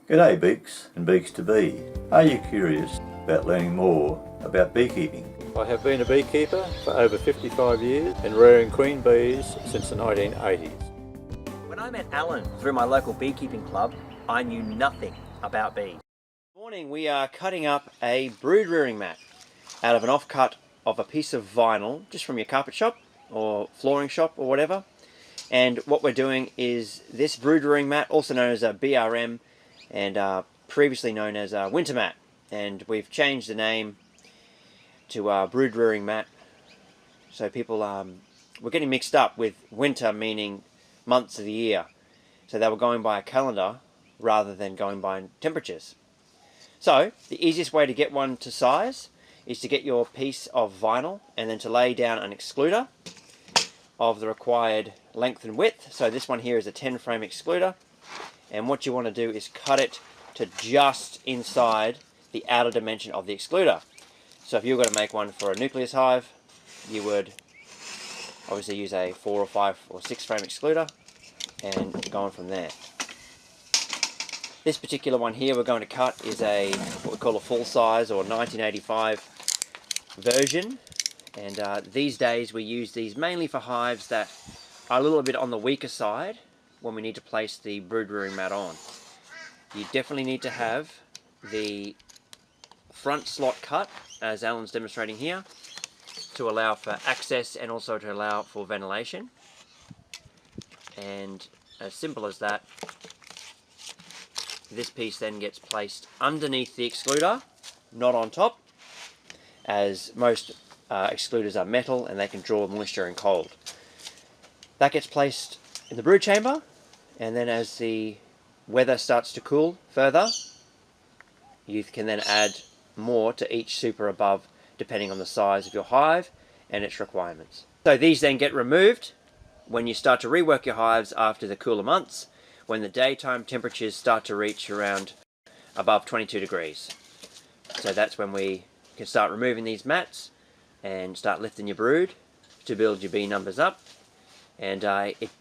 G'day Beaks and Beaks to Bee. Are you curious about learning more about beekeeping? I have been a beekeeper for over 55 years and rearing queen bees since the 1980s. When I met Alan through my local beekeeping club, I knew nothing about bees. This morning we are cutting up a brood rearing mat out of an offcut of a piece of vinyl just from your carpet shop or flooring shop or whatever. And what we're doing is this brood rearing mat, also known as a BRM and previously known as a winter mat, and we've changed the name to brood rearing mat, so people we're getting mixed up with winter meaning months of the year, so they were going by a calendar rather than going by temperatures. So the easiest way to get one to size is to get your piece of vinyl and then to lay down an excluder of the required length and width. So this one here is a 10 frame excluder, and what you want to do is cut it to just inside the outer dimension of the excluder. So if you were going to make one for a nucleus hive, you would obviously use a 4 or 5 or 6 frame excluder and go on from there. This particular one here we're going to cut is a what we call a full size or 1985 version, and these days we use these mainly for hives that are a little bit on the weaker side when we need to place the brood rearing mat on. You definitely need to have the front slot cut, as Alan's demonstrating here, to allow for access and also to allow for ventilation. And as simple as that, this piece then gets placed underneath the excluder, not on top, as most excluders are metal and they can draw moisture and cold. That gets placed in the brood chamber, and then as the weather starts to cool further, you can then add more to each super above depending on the size of your hive and its requirements. So these then get removed when you start to rework your hives after the cooler months, when the daytime temperatures start to reach around above 22 degrees. So that's when we can start removing these mats and start lifting your brood to build your bee numbers up. And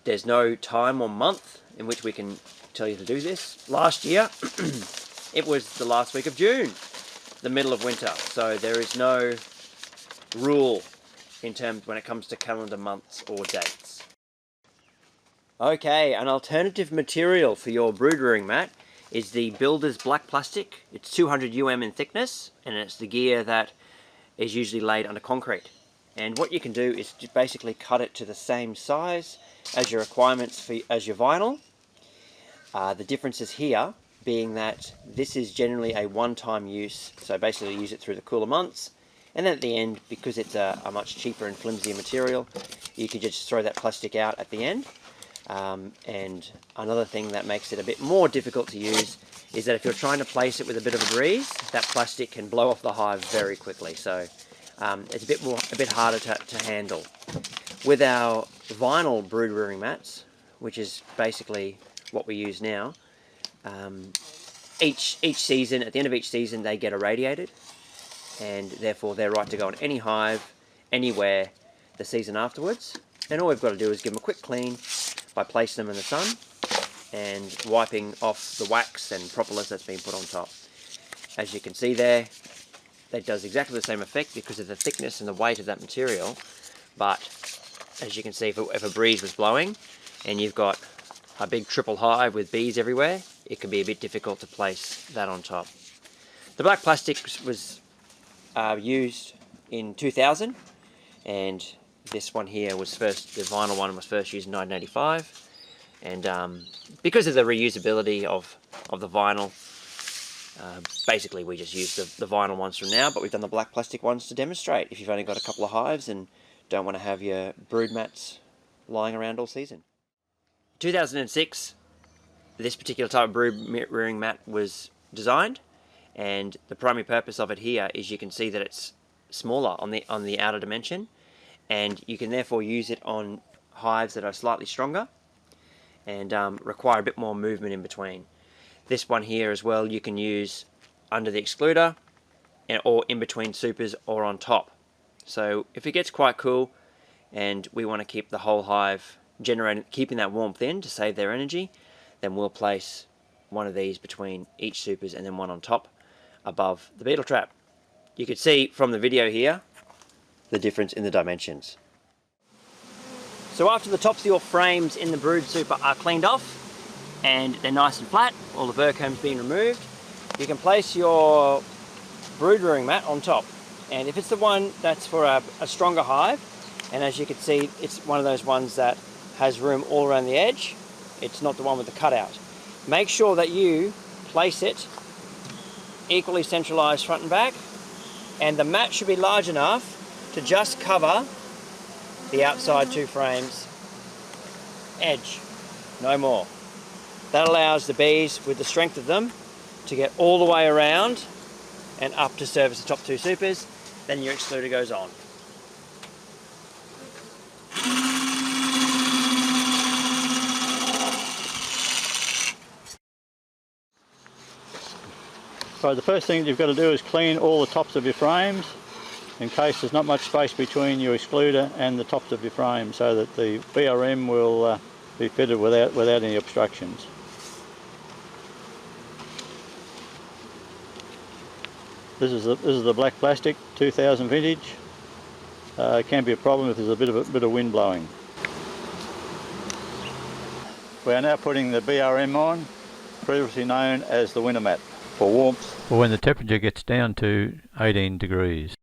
there's no time or month in which we can tell you to do this. Last year it was the last week of June, the middle of winter, so there is no rule in terms when it comes to calendar months or dates. Okay, an alternative material for your brood rearing mat is the Builder's black plastic. It's 200 in thickness, and it's the gear that is usually laid under concrete. And what you can do is to basically cut it to the same size as your requirements as your vinyl. The differences here being that this is generally a one-time use, so basically use it through the cooler months, and then at the end, because it's a much cheaper and flimsier material, you can just throw that plastic out at the end. And another thing that makes it a bit more difficult to use is that if you're trying to place it with a bit of a breeze, that plastic can blow off the hive very quickly. So it's a bit harder to handle. With our vinyl brood rearing mats, which is basically what we use now, each season, at the end of each season, they get irradiated, and therefore they're right to go on any hive, anywhere, the season afterwards. And all we've got to do is give them a quick clean by placing them in the sun and wiping off the wax and propolis that's been put on top. As you can see there, that does exactly the same effect because of the thickness and the weight of that material, but as you can see, if a breeze was blowing and you've got a big triple hive with bees everywhere, it can be a bit difficult to place that on top. The black plastic was used in 2000, and this one here was the vinyl one was first used in 1985, and because of the reusability of the vinyl, basically we just use the vinyl ones from now, but we've done the black plastic ones to demonstrate if you've only got a couple of hives and don't want to have your brood mats lying around all season. 2006, this particular type of brood rearing mat was designed, and the primary purpose of it here is you can see that it's smaller on the outer dimension, and you can therefore use it on hives that are slightly stronger and require a bit more movement in between. This one here as well you can use under the excluder or in between supers or on top. So if it gets quite cool and we want to keep the whole hive keeping that warmth in to save their energy, then we'll place one of these between each supers and then one on top above the beetle trap. You can see from the video here the difference in the dimensions. So after the tops of your frames in the brood super are cleaned off and they're nice and flat, all the burr combs being removed, you can place your brood rearing mat on top. And if it's the one that's for a stronger hive, and as you can see, it's one of those ones that has room all around the edge, it's not the one with the cutout. Make sure that you place it equally centralized front and back, and the mat should be large enough to just cover the outside 2 frames edge, no more. That allows the bees, with the strength of them, to get all the way around and up to service the top 2 supers. Then your excluder goes on. So the first thing you've got to do is clean all the tops of your frames, in case there's not much space between your excluder and the tops of your frame, so that the BRM will be fitted without any obstructions. This is the black plastic 2000 vintage. It can be a problem if there's a bit of wind blowing. We are now putting the BRM on, previously known as the winter mat, for warmth, or when the temperature gets down to 18 degrees.